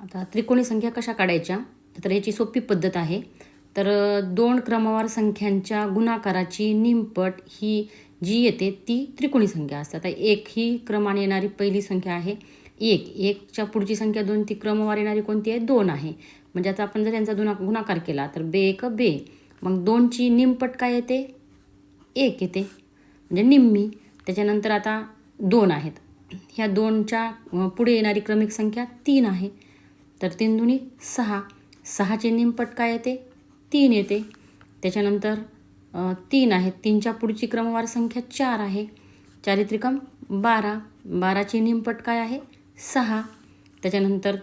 आता त्रिकोणी संख्या कशा काढायच्या, तर याची सोपी पद्धत आहे. तर दोन क्रमवार संख्यांच्या गुणाकाराची निमपट ही जी येते ती त्रिकोणी संख्या असते. आता एक ही क्रमाने येणारी पहिली संख्या आहे एक. एकच्या पुढची संख्या 2, ती क्रमवार येणारी कोणती आहे 2 आहे. म्हणजे आता आपण जर यांचा गुणाकार केला तर बे एक बे, मग 2ची निमपट काय येते 1 येते, म्हणजे निम्मी. त्याच्यानंतर आता 2 आहेत, ह्या 2च्या पुढे येणारी क्रमिक संख्या 3 आहे. तर 3 दुनी 6, 6ची निमपट काय येते 3 येते. त्याच्यानंतर 3 आहेत, 3च्या पुढची क्रमवार संख्या 4 आहे. 4 त्रिकम 12, 12ची निमपट काय आहे 6. त्याच्यानंतर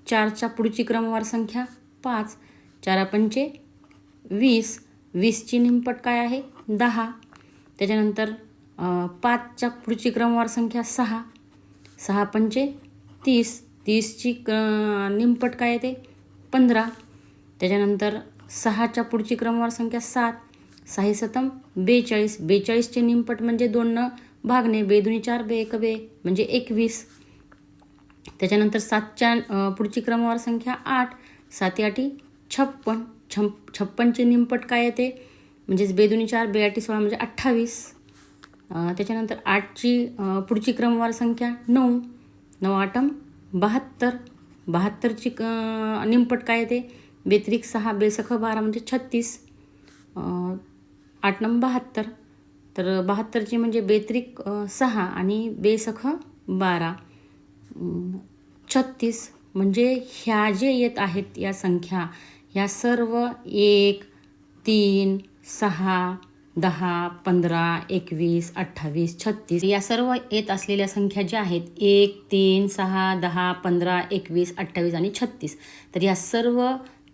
4च्या पुढची क्रमवार संख्या 5, 4 पंचे 20, 20ची निमपट काय आहे 10. त्याच्यानंतर 5च्या पुढची क्रमवार संख्या 6, 6 पंचे 30, 30ची निमपट काय येते 15. त्याच्यानंतर 6च्या पुढची क्रमवार संख्या 7, 6 सतम 42, 42ची निमपट म्हणजे 2 भागणे, बे दुनी 4 बे एक बे म्हणजे 21. त्याच्यानंतर 7च्या पुढची क्रमवार संख्या 8, 7 आठी 56, 56ची निमपट काय येते म्हणजेच बे दुनी 4 बे आठी 16 म्हणजे 28. त्याच्यानंतर 8ची पुढची क्रमवार संख्या 9, 9 आठम 72, 72ची निमपट काय येते बेत्रिक 6 बेसख 12 म्हणजे 36, 8 नम 72. तर 72ची म्हणजे बेत्रिक 6 आणि बेसख 12 36. म्हणजे ह्या जे येत आहेत या संख्या ह्या सर्व 1, 3, 6, 10, 15, 21, 28, 36 या सर्व येत असलेल्या संख्या ज्या आहेत 1, 3, 6, 10, 15, 21, 28 आणि 36, तर या सर्व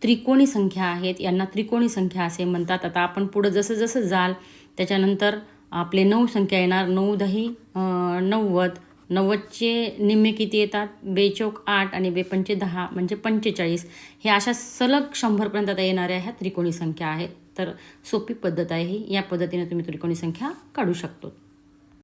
त्रिकोणी संख्या आहेत. यांना त्रिकोणी संख्या असे म्हणतात. आता आपण पुढं जसं जसं जाल त्याच्यानंतर आपले 9 संख्या येणार. 9 दही 90, 90चे निम्मे किती येतात बेचौक 8 आणि बेपंचे 10 म्हणजे 45. हे अशा सलग 100पर्यंत आता येणाऱ्या ह्या त्रिकोणी संख्या आहेत. तर सोपी पद्धत आहे ही. या पद्धतीने तुम्ही त्रिकोणी संख्या काढू शकतो.